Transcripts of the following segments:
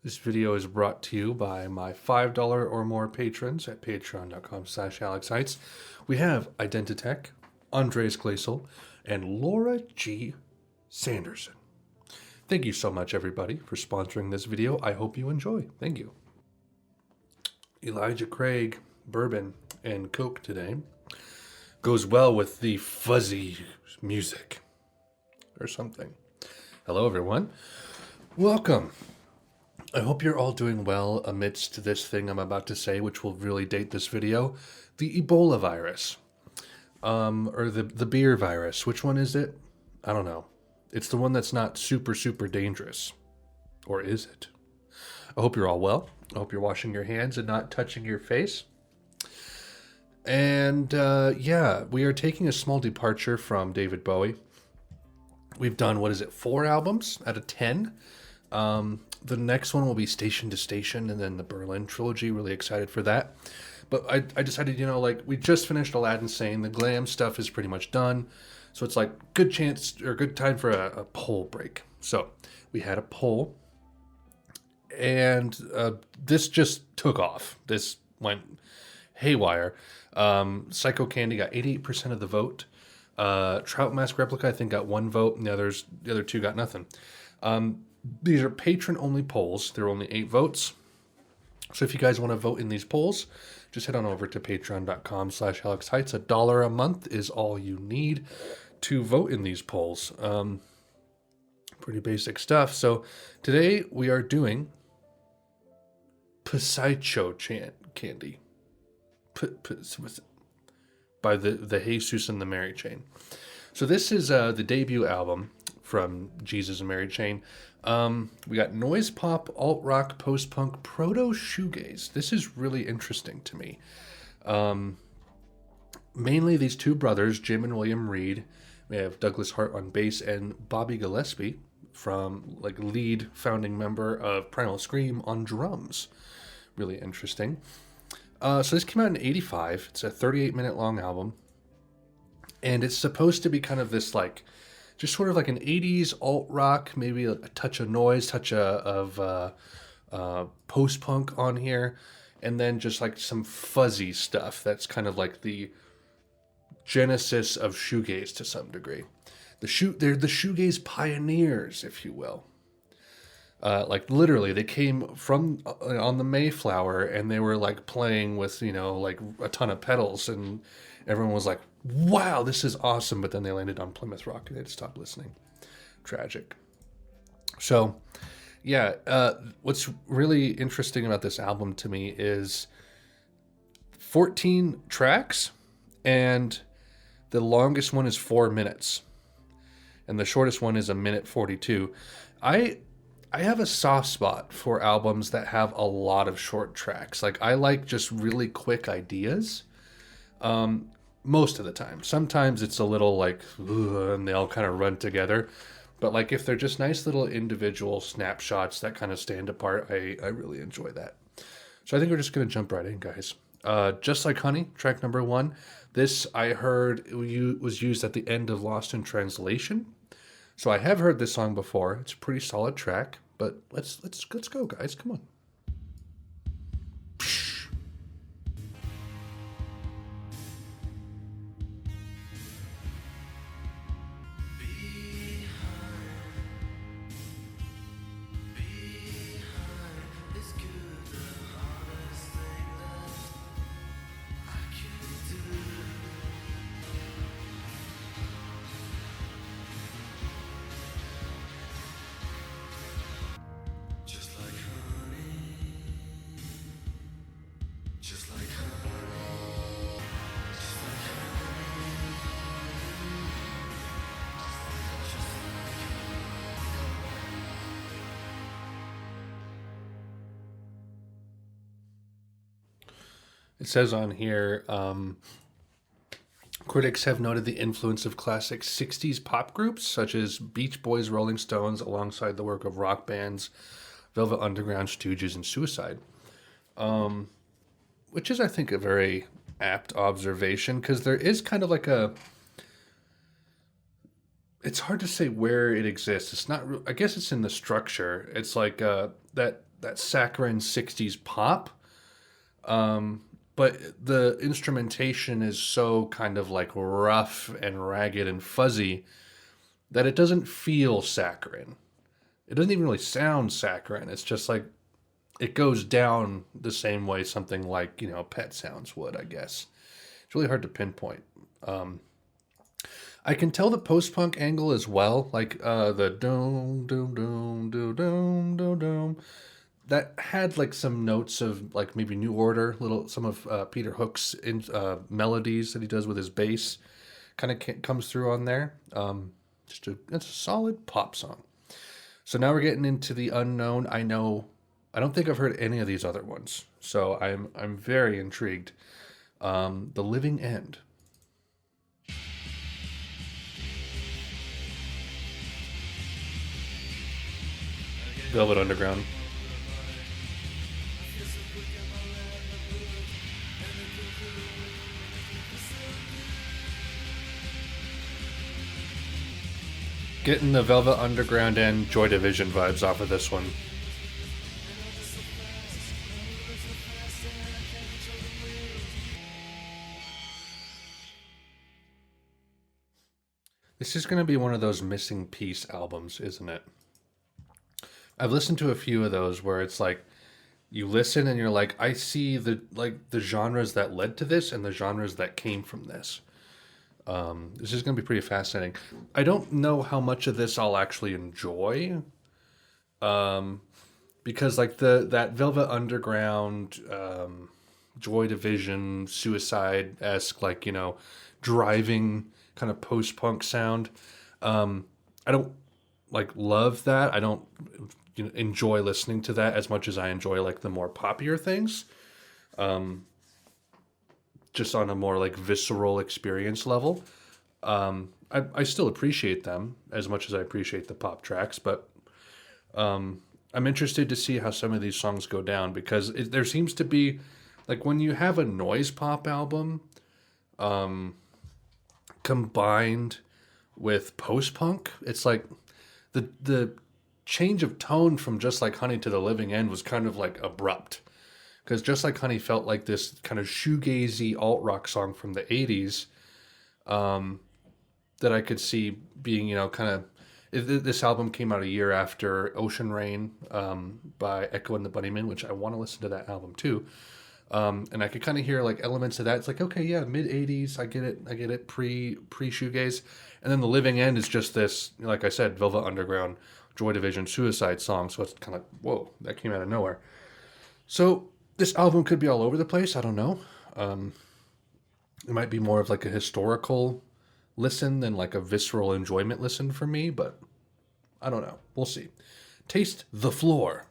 This video is brought to you by my $5 or more patrons at patreon.com/AlexHeitz. We have Identitech, Andres Glacial, and Laura G. Sanderson. Thank you so much, everybody, for sponsoring this video. I hope you enjoy. Thank you. Elijah Craig, bourbon, and Coke today goes well with the fuzzy music or something. Hello, everyone. Welcome. I hope you're all doing well amidst this thing I'm about to say, which will really date this video. The Ebola virus. Or the beer virus. Which one is it? I don't know. It's the one that's not super, super dangerous. Or is it? I hope you're all well. I hope you're washing your hands and not touching your face. And yeah, we are taking a small departure from David Bowie. We've done, 4 albums out of 10. The next one will be Station to Station, and then the Berlin trilogy. Really excited for that. But I decided, we just finished Aladdin Sane. The glam stuff is pretty much done. So it's like good time for a poll break. So we had a poll, and this just took off. This went haywire. Psychocandy got 88% of the vote. Trout Mask Replica, I think, got 1 vote, and the other 2 got nothing. These are patron-only polls. There are only 8 votes. So if you guys want to vote in these polls, just head on over to patreon.com/AlexHeitz. $1 a month is all you need to vote in these polls. Pretty basic stuff. So today we are doing Psychocandy by the Jesus and the Mary Chain. So this is the debut album from Jesus and Mary Chain. We got noise pop, alt rock, post punk, proto shoegaze. This is really interesting to me. Mainly these 2 brothers, Jim and William Reed. We have Douglas Hart on bass and Bobby Gillespie, from lead founding member of Primal Scream, on drums. Really interesting. So this came out in '85. It's a 38-minute long album, and it's supposed to be kind of this just sort of like an 80s alt rock, maybe a touch of noise, touch of post punk on here, and then just some fuzzy stuff that's kind of like the genesis of shoegaze to some degree. They're the shoegaze pioneers, if you will. Literally, they came from on the Mayflower, and they were playing with a ton of pedals, and everyone was like, wow, this is awesome. But then they landed on Plymouth Rock and they had to stop listening. Tragic. So, yeah, what's really interesting about this album to me is 14 tracks, and the longest one is 4 minutes, and the shortest one is 1:42. I have a soft spot for albums that have a lot of short tracks. I like just really quick ideas. Most of the time. Sometimes it's a little and they all kind of run together. But if they're just nice little individual snapshots that kind of stand apart, I really enjoy that. So I think we're just going to jump right in, guys. Just Like Honey, track number 1. This, I heard, was used at the end of Lost in Translation. So I have heard this song before. It's a pretty solid track. But let's go, guys. Come on. It says on here, critics have noted the influence of classic 60s pop groups such as Beach Boys, Rolling Stones, alongside the work of rock bands, Velvet Underground, Stooges, and Suicide. Which is, I think, a very apt observation, because there is kind of it's hard to say where it exists. It's not. I guess it's in the structure. It's that that saccharine 60s pop. But the instrumentation is so kind of like rough and ragged and fuzzy that it doesn't feel saccharine. It doesn't even really sound saccharine. It's just like it goes down the same way something like, Pet Sounds would, I guess. It's really hard to pinpoint. I can tell the post-punk angle as well, like the doom doom doom doom doom doom doom. That had like some notes of like maybe New Order, little some of Peter Hook's melodies that he does with his bass, kind of comes through on there. It's a solid pop song. So now we're getting into the unknown. I don't think I've heard any of these other ones, so I'm very intrigued. The Living End. Velvet Underground. Getting the Velvet Underground and Joy Division vibes off of this one. This is going to be one of those missing piece albums, isn't it? I've listened to a few of those where it's like you listen and you're like, I see the genres that led to this and the genres that came from this. This is going to be pretty fascinating. I don't know how much of this I'll actually enjoy, because like that Velvet Underground, Joy Division, Suicide esque, like driving kind of post punk sound. I don't like love that. I don't enjoy listening to that as much as I enjoy like the more poppier things. Just on a more like visceral experience level. I still appreciate them as much as I appreciate the pop tracks, but I'm interested to see how some of these songs go down because there seems to be like when you have a noise pop album combined with post punk, it's like the change of tone from Just Like Honey to The Living End was kind of like abrupt. Because Just Like Honey felt like this kind of shoegazy alt rock song from the 80s that I could see being, kind of. This album came out a year after Ocean Rain by Echo and the Bunnymen, which I want to listen to that album too. And I could kind of hear like elements of that. It's like, okay, yeah, mid 80s, I get it, pre shoegaze. And then The Living End is just this, like I said, Velvet Underground, Joy Division, Suicide song. So it's kind of like, whoa, that came out of nowhere. So this album could be all over the place. I don't know. It might be more of like a historical listen than like a visceral enjoyment listen for me, but I don't know. We'll see. Taste the Floor.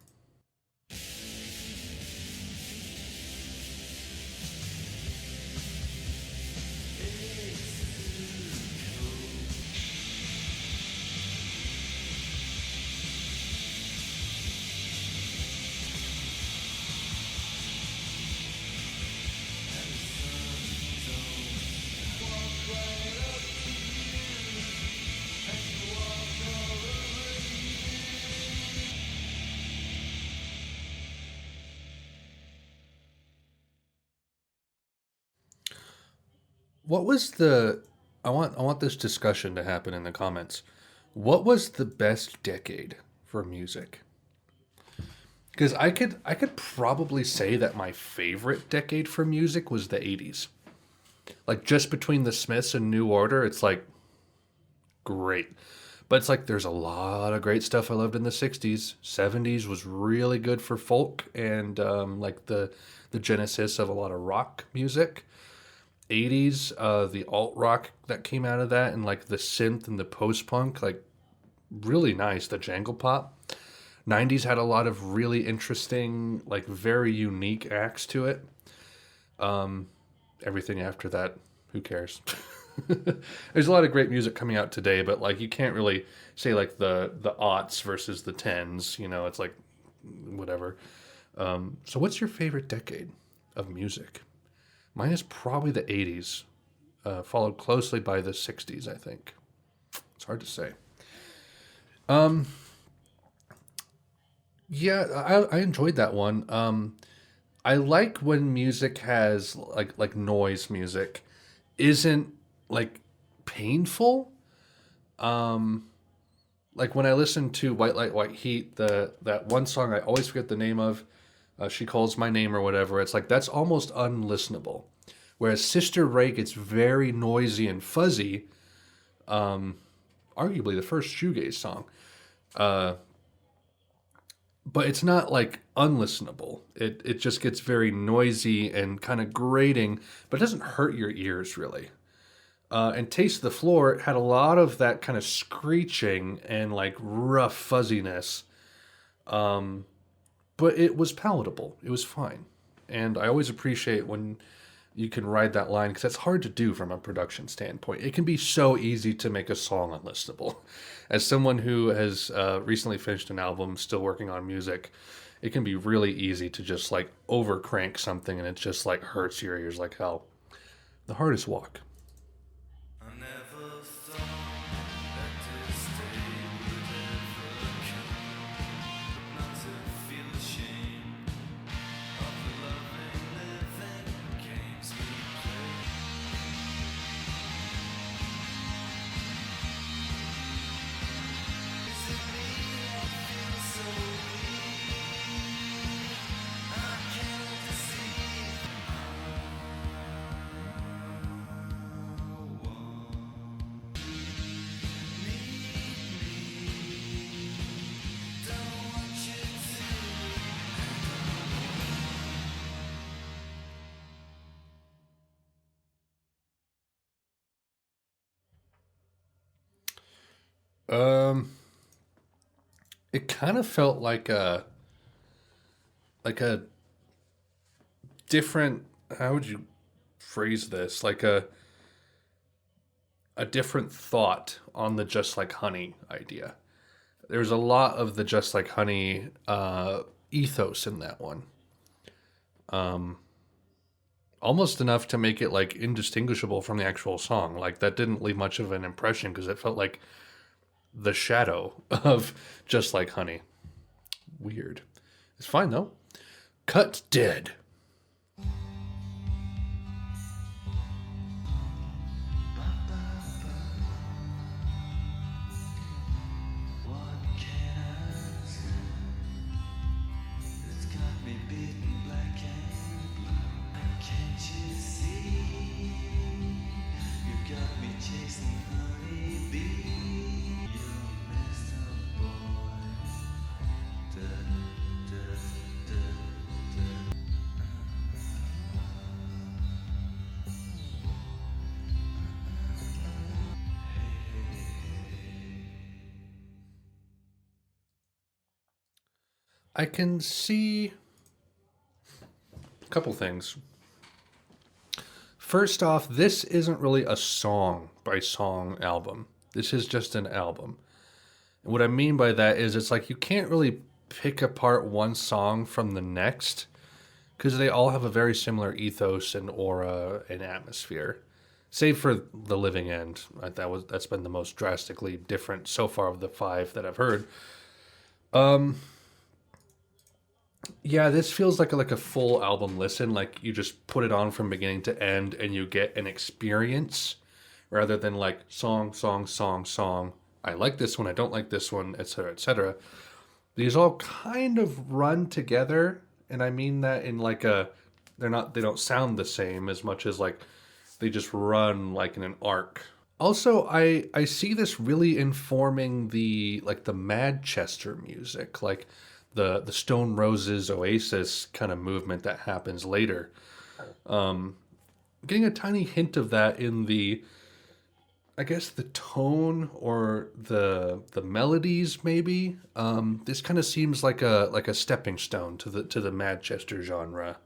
What was the I want this discussion to happen in the comments. What was the best decade for music? Because I could probably say that my favorite decade for music was the 80s. Like just between the Smiths and New Order, it's like great. But it's like there's a lot of great stuff I loved in the 60s. 70s was really good for folk and like the genesis of a lot of rock music. 80s, the alt rock that came out of that and like the synth and the post punk, like really nice. The jangle pop. 90s had a lot of really interesting, like very unique acts to it. Everything after that, who cares? There's a lot of great music coming out today, but like you can't really say like the aughts versus the tens. It's like whatever. So what's your favorite decade of music? Mine is probably the 80s, followed closely by the 60s, I think. It's hard to say. Yeah, I enjoyed that one. I like when music has like noise music isn't like painful. Um, like when I listen to White Light, White Heat, the that one song I always forget the name of, She Calls My Name or whatever. It's like that's almost unlistenable. Whereas Sister Ray gets very noisy and fuzzy. Arguably the first shoegaze song, but it's not like unlistenable. It just gets very noisy and kind of grating, but it doesn't hurt your ears really. And Taste the Floor had a lot of that kind of screeching and like rough fuzziness, but it was palatable. It was fine. And I always appreciate when you can ride that line because it's hard to do from a production standpoint. It can be so easy to make a song unlistenable. As someone who has recently finished an album, still working on music, it can be really easy to just like over crank something and it just like hurts your ears like hell. The Hardest Walk. I never thought that this day would ever come, but not to feel ashamed of the loving living games we play. Is it me I feel so weak? I can't deceive. Don't want you to. Um, it kind of felt like a different. How would you phrase this? Like a different thought on the Just Like Honey idea. There's a lot of the Just Like Honey ethos in that one. Almost enough to make it like indistinguishable from the actual song. Like that didn't leave much of an impression because it felt like the shadow of Just Like Honey. Weird. It's fine though. Cut Dead. What can I say? It's got me beaten black and blue. Can't you see? You got me chasing honeybees. You messed up boy. Da, da, da, da. I can see a couple things. First off, this isn't really a song by song album. This is just an album. And what I mean by that is it's like you can't really pick apart one song from the next because they all have a very similar ethos and aura and atmosphere. Save for The Living End. That's been the most drastically different so far of the five that I've heard. Yeah, this feels like a full album listen. Like you just put it on from beginning to end, and you get an experience rather than like song, song, song, song. I like this one. I don't like this one, etc., etc. These all kind of run together, and I mean that in like a they don't sound the same as much as like they just run like in an arc. Also, I see this really informing the Manchester music, like the Stone Roses Oasis kind of movement that happens later. Getting a tiny hint of that in the I guess the tone or the melodies maybe. This kind of seems like a stepping stone to the Manchester genre,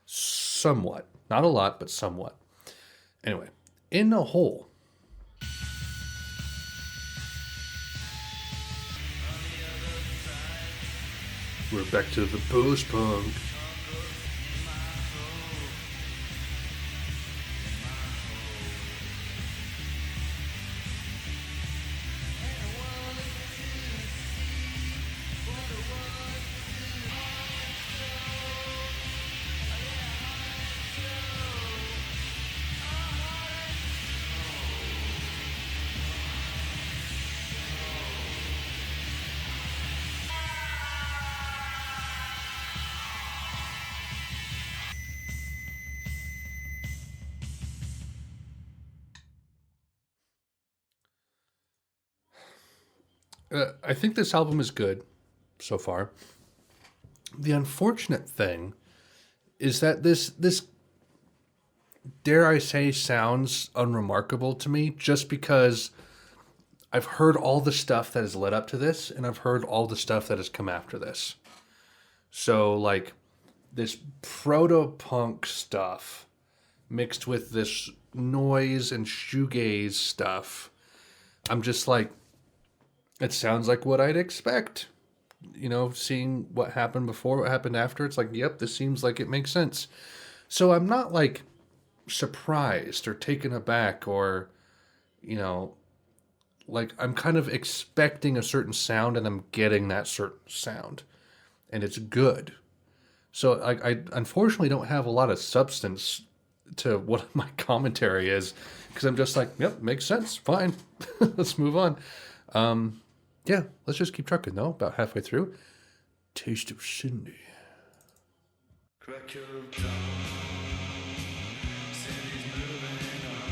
somewhat, not a lot, but somewhat. Anyway, in a whole, we're back to the post punk. I think this album is good so far. The unfortunate thing is that this dare I say sounds unremarkable to me just because I've heard all the stuff that has led up to this and I've heard all the stuff that has come after this. So like this proto-punk stuff mixed with this noise and shoegaze stuff. I'm just like, it sounds like what I'd expect. You know, seeing what happened before, what happened after, it's like, yep, this seems like it makes sense. So I'm not like surprised or taken aback or, you know, like I'm kind of expecting a certain sound and I'm getting that certain sound. And it's good. So I unfortunately don't have a lot of substance to what my commentary is because I'm just like, yep, makes sense, fine, let's move on. Yeah, let's just keep trucking though. About halfway through, Taste of Cindy. Crack your dawn. City's moving on.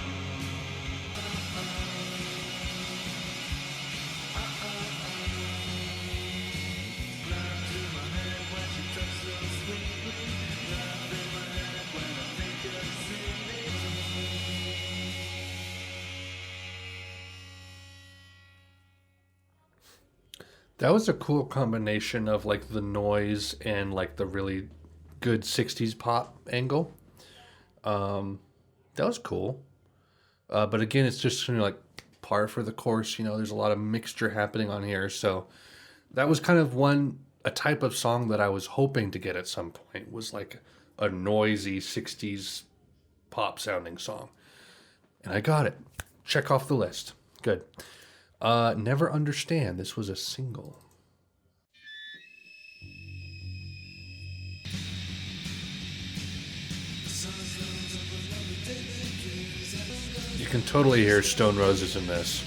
Blood to my head when she touched so sweetly. Love in my head when I think of Cindy. That was a cool combination of like the noise and like the really good '60s pop angle. That was cool. But again, it's just kind of like par for the course. You know, there's a lot of mixture happening on here, so that was kind of a type of song that I was hoping to get at some point was like a noisy '60s pop sounding song, and I got it. Check off the list. Good. Never Understand. This was a single. You can totally hear Stone Roses in this.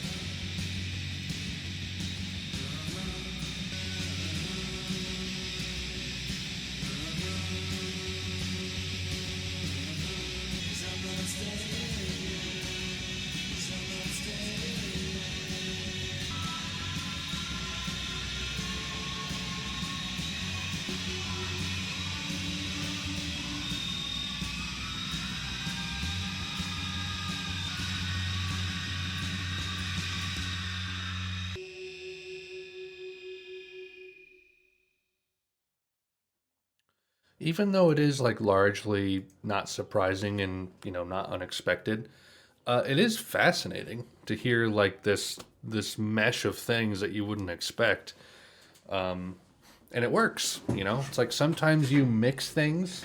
Even though it is like largely not surprising and not unexpected, it is fascinating to hear like this mesh of things that you wouldn't expect, and it works. It's like sometimes you mix things.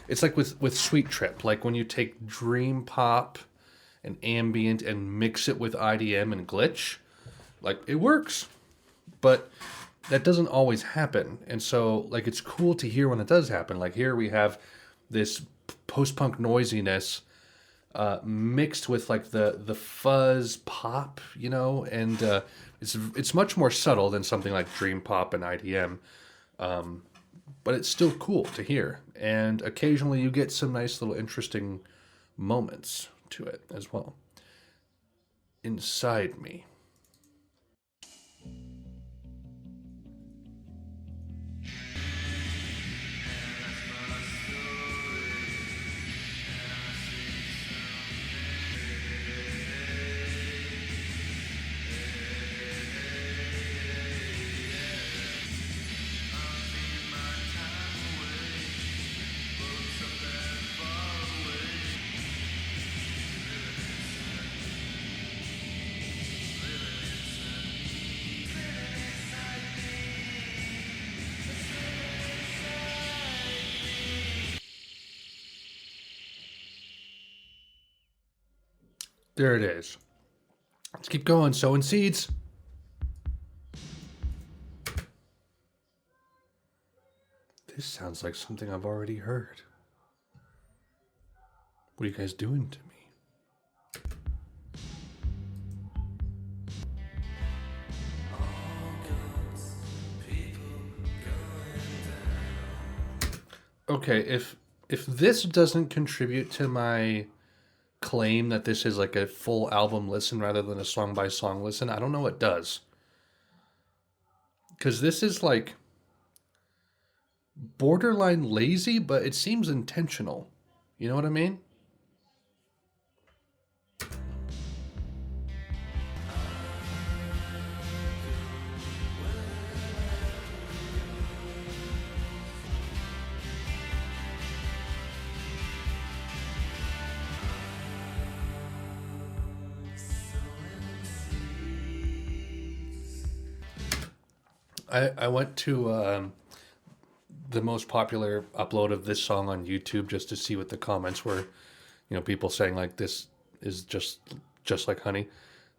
It's like with Sweet Trip, like when you take dream pop and ambient and mix it with IDM and glitch, like it works. But that doesn't always happen. And so like it's cool to hear when it does happen. Like here we have this post-punk noisiness mixed with like the fuzz pop, and it's much more subtle than something like dream pop and IDM. But it's still cool to hear. And occasionally you get some nice little interesting moments to it as well. Inside Me. There it is. Let's keep going. Sowing Seeds. This sounds like something I've already heard. What are you guys doing to me? Okay, if this doesn't contribute to my claim that this is like a full album listen rather than a song by song listen, I don't know what does. Because this is like borderline lazy, but it seems intentional. You know what I mean? I went to the most popular upload of this song on YouTube just to see what the comments were. You know, people saying like this is just like honey.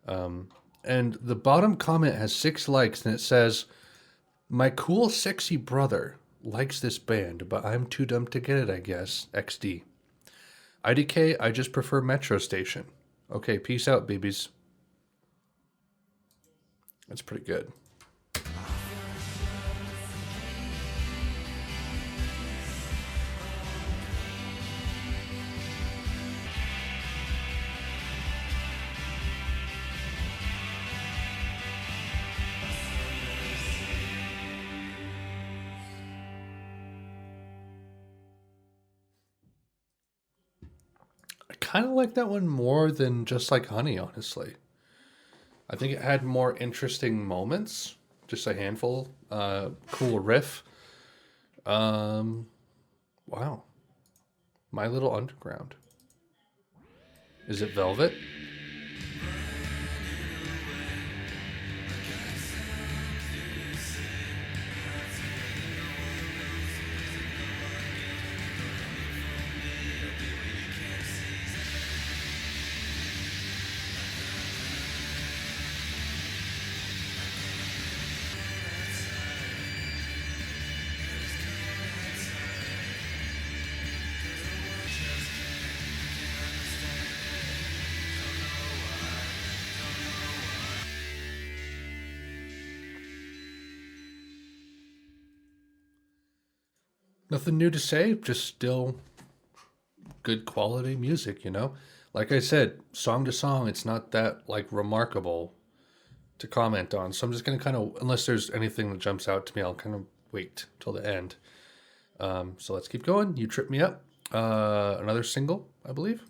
And the bottom comment has 6 likes and it says, "My cool sexy brother likes this band, but I'm too dumb to get it, I guess. XD. IDK, I just prefer Metro Station." Okay, peace out, babies. That's pretty good. I kind of like that one more than Just Like Honey, honestly. I think it had more interesting moments, just a handful. Cool riff. Um, wow. My Little Underground. Is it Velvet? Nothing new to say, just still good quality music, you know? Like I said, song to song, it's not that like remarkable to comment on. So I'm just gonna kind of, unless there's anything that jumps out to me, I'll kind of wait till the end. So let's keep going. You Trip Me Up, another single, I believe.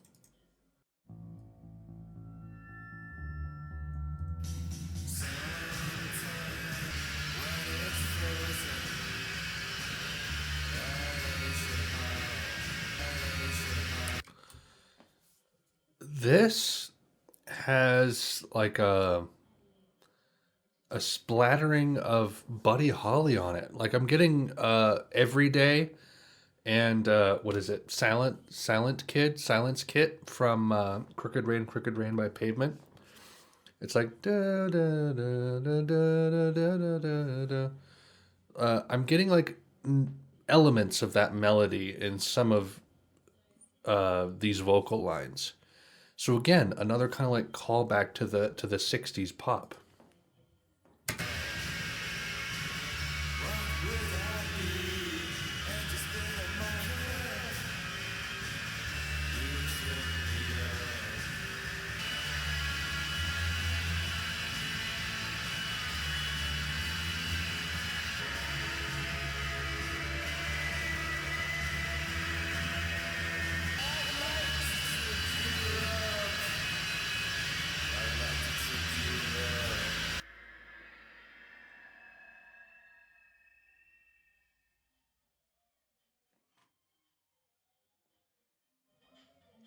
This has like a splattering of Buddy Holly on it. Like I'm getting Every Day and what is it? Silence Kit from Crooked Rain by Pavement. It's like da da da da da da da da da. I'm getting like elements of that melody in some of these vocal lines. So again, another kind of like callback to the '60s pop.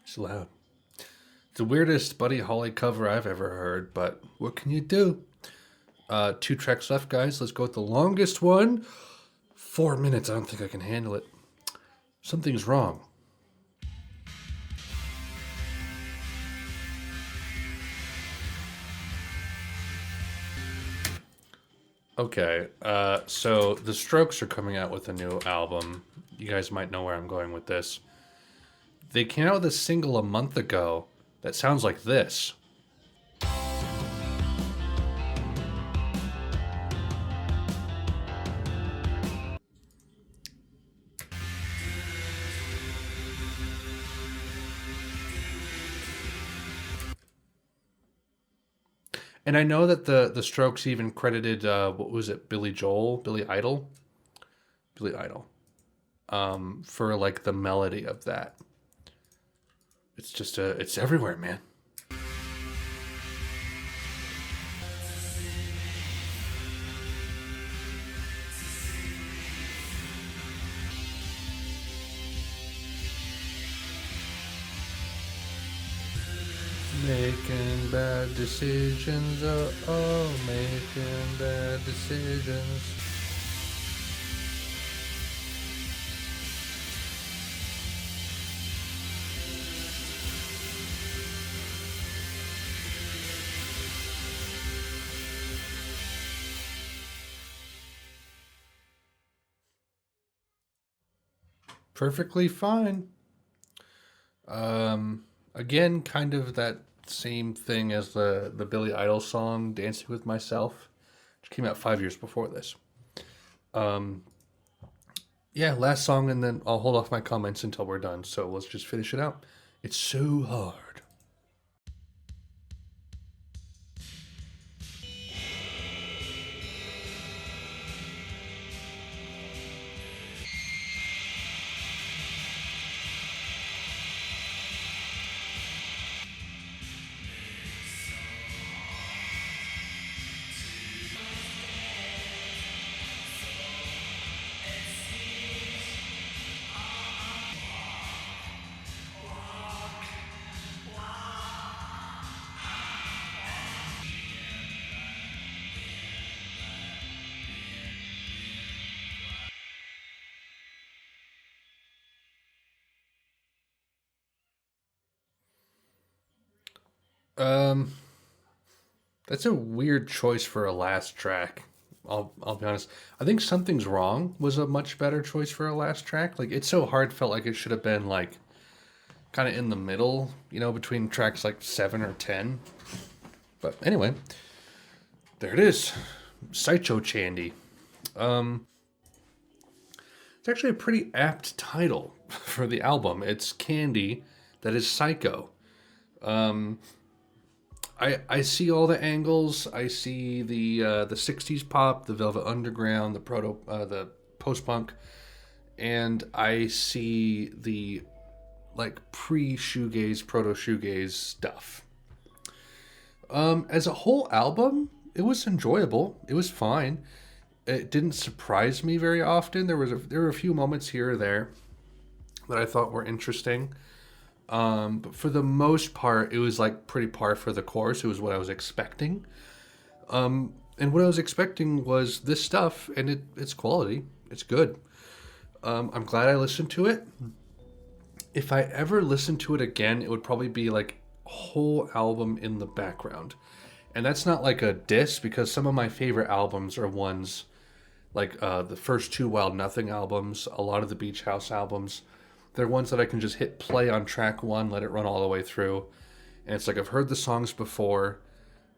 It's loud. It's the weirdest Buddy Holly cover I've ever heard, but what can you do? 2 tracks left, guys. Let's go with the longest one. 4 minutes. I don't think I can handle it. Something's wrong. Okay, so the Strokes are coming out with a new album. You guys might know where I'm going with this. They came out with a single a month ago that sounds like this. And I know that the Strokes even credited what was it, Billy Idol, for like the melody of that. It's just it's everywhere, man. Making bad decisions, making bad decisions. Perfectly fine. Again, kind of that same thing as the Billy Idol song "Dancing with Myself," which came out 5 years before this. Yeah, last song, and then I'll hold off my comments until we're done. So let's just finish it out. It's so hard. Um, that's a weird choice for a last track. I'll be honest. I think Something's Wrong was a much better choice for a last track. Like It's So Hard felt like it should have been like kind of in the middle, between tracks like 7 or 10. But anyway, there it is. Psychocandy. It's actually a pretty apt title for the album. It's candy that is psycho. I see all the angles. I see the '60s pop, the Velvet Underground, the post punk, and I see the like pre shoegaze, proto shoegaze stuff. As a whole album, it was enjoyable. It was fine. It didn't surprise me very often. There were a few moments here or there that I thought were interesting. But for the most part, it was like pretty par for the course. It was what I was expecting. And what I was expecting was this stuff, and it's quality. It's good. I'm glad I listened to it. If I ever listened to it again, it would probably be like a whole album in the background. And that's not like a diss, because some of my favorite albums are ones like the first two Wild Nothing albums, a lot of the Beach House albums. They're ones that I can just hit play on track one, let it run all the way through. And it's like I've heard the songs before.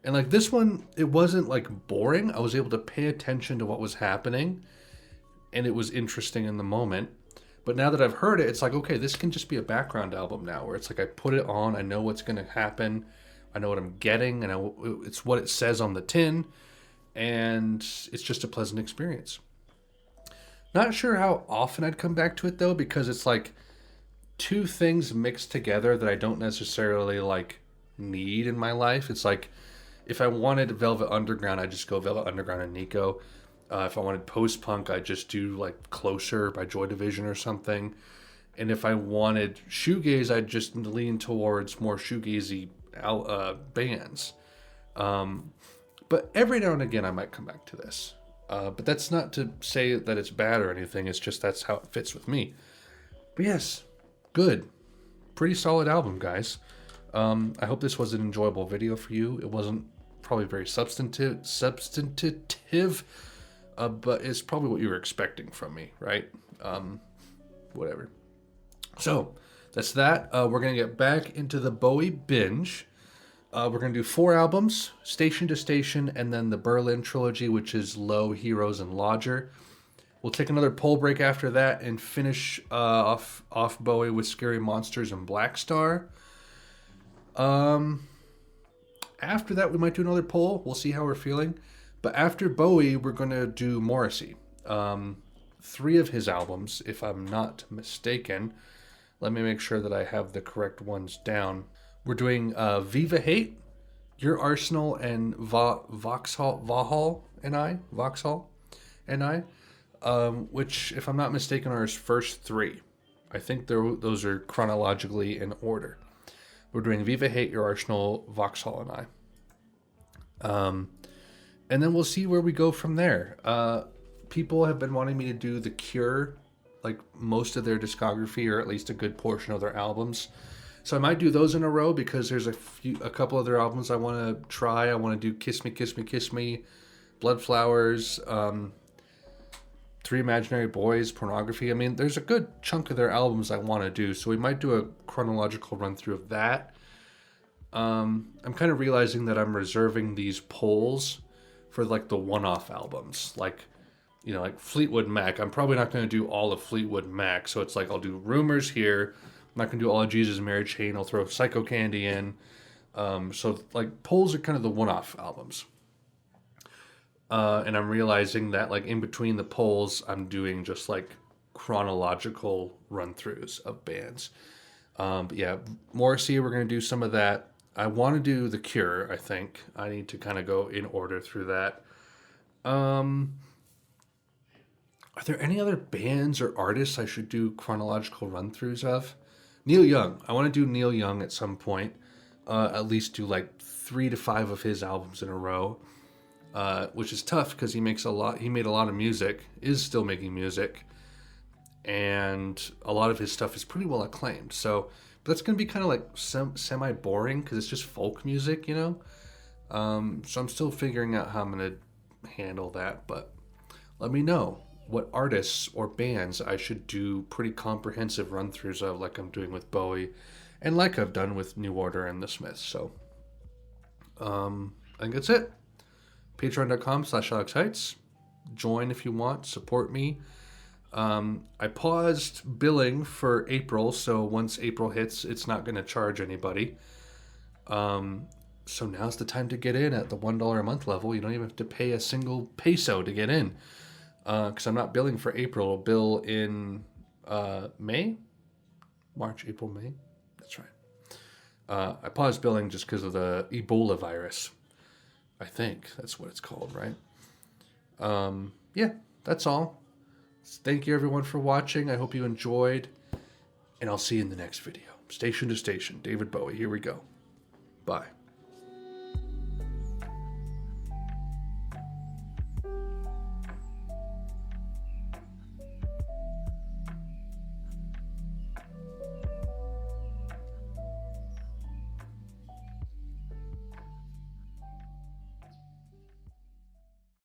And like this one, it wasn't like boring. I was able to pay attention to what was happening. And it was interesting in the moment. But now that I've heard it, it's like, okay, this can just be a background album now. Where it's like I put it on, I know what's going to happen. I know what I'm getting. And it's what it says on the tin. And it's just a pleasant experience. Not sure how often I'd come back to it though, because it's like two things mixed together that I don't necessarily like need in my life. It's like if I wanted Velvet Underground, I'd just go Velvet Underground and Nico. If I wanted post punk, I'd just do like Closer by Joy Division or something. And if I wanted shoegaze, I'd just lean towards more shoegazy bands. But every now and again, I might come back to this. But that's not to say that it's bad or anything. It's just that's how it fits with me. But yes, good. Pretty solid album, guys. I hope this was an enjoyable video for you. It wasn't probably very substantive, but it's probably what you were expecting from me, right? Whatever. So, that's that. We're going to get back into the Bowie binge. We're going to do 4 albums, Station to Station, and then the Berlin trilogy, which is Low, Heroes, and Lodger. We'll take another poll break after that and finish off Bowie with Scary Monsters and Black Star. After that, we might do another poll. We'll see how we're feeling. But after Bowie, we're going to do Morrissey. 3 of his albums, if I'm not mistaken. Let me make sure that I have the correct ones down. We're doing Viva Hate, Your Arsenal, and Vauxhall and I, which, if I'm not mistaken, are his first 3. I think those are chronologically in order. We're doing Viva Hate, Your Arsenal, Vauxhall, and I. And then we'll see where we go from there. People have been wanting me to do The Cure, like most of their discography, or at least a good portion of their albums. So I might do those in a row because there's a couple other albums I want to try. I want to do Kiss Me, Kiss Me, Kiss Me, Blood Flowers, 3 Imaginary Boys, Pornography. I mean, there's a good chunk of their albums I want to do. So we might do a chronological run through of that. I'm kind of realizing that I'm reserving these polls for like the one-off albums, like Fleetwood Mac. I'm probably not going to do all of Fleetwood Mac, so it's like I'll do Rumors here. I'm not going to do all of Jesus and Mary Chain. I'll throw Psychocandy in. So like polls are kind of the one-off albums. And I'm realizing that like in between the polls, I'm doing just like chronological run-throughs of bands. But yeah, Morrissey, we're going to do some of that. I want to do The Cure, I think. I need to kind of go in order through that. Are there any other bands or artists I should do chronological run-throughs of? Neil Young. I want to do Neil Young at some point. At least do like 3 to 5 of his albums in a row. Which is tough because he made a lot of music, is still making music. And a lot of his stuff is pretty well acclaimed. So, but that's going to be kind of like semi-boring because it's just folk music, So I'm still figuring out how I'm going to handle that. But let me know what artists or bands I should do pretty comprehensive run-throughs of, like I'm doing with Bowie and like I've done with New Order and the Smiths. So I think that's it. Patreon.com/AlexHeitz. Join if you want. Support me. I paused billing for April, so once April hits, it's not going to charge anybody. So now's the time to get in at the $1 a month level. You don't even have to pay a single peso to get in. Because I'm not billing for April. I'll bill in May? March, April, May? That's right. I paused billing just because of the Ebola virus. I think that's what it's called, right? Yeah, that's all. Thank you, everyone, for watching. I hope you enjoyed. And I'll see you in the next video. Station to Station, David Bowie. Here we go. Bye.